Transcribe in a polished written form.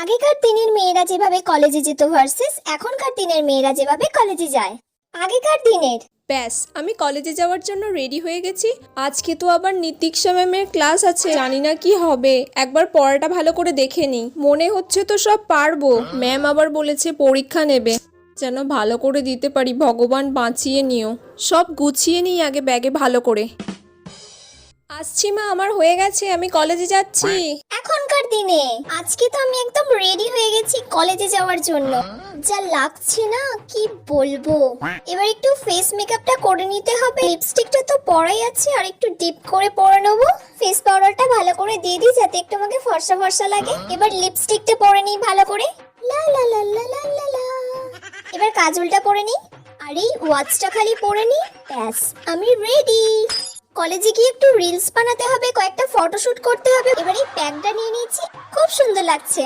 আগেকার দিনের মেয়েরা যেভাবে কলেজে যেত ভার্সেস এখনকার দিনের মেয়েরা যেভাবে কলেজে যায়। আগেকার দিনের ব্যাস আমি কলেজে যাওয়ার জন্য রেডি হয়ে গেছি। আজকে তো আবার নীতিক্ষা ম্যামের ক্লাস আছে, জানি না কি হবে। একবার পড়াটা ভালো করে দেখে নিই, মনে হচ্ছে তো সব পারবো। ম্যাম আবার বলেছে পরীক্ষা নেবে, যেন ভালো করে দিতে পারি, ভগবান বাঁচিয়ে নিও। সব গুছিয়ে নিই আগে ব্যাগে ভালো করে। আসছি মা, আমার হয়ে গেছে, আমি কলেজে যাচ্ছি। এখনকার দিনে আজকে তো আমি একদম রেডি হয়ে গেছি কলেজে যাওয়ার জন্য। যা লাগছে না কি বলবো। এবার একটু ফেস মেকআপটা করে নিতে হবে। লিপস্টিকটা তো পরাই আছে, আর একটু ডিপ করে পরে নেবো। ফেস পাউডারটা ভালো করে দিয়ে দিই যাতে একটু আমাকে ফর্সা ফর্সা লাগে। এবার লিপস্টিকটা পরে নিই ভালো করে। লা লা লা লা লা লা লা। এবার কাজলটা পরে নিই, আর এই ওয়াচটা খালি পরে নিই। ব্যাস আমি রেডি। কলেজে গিয়ে একটু রিলস বানাতে হবে, কয়েকটা ফটোশুট করতে হবে। এবার এই প্যাকটা নিয়ে নিয়েছি, খুব সুন্দর লাগছে।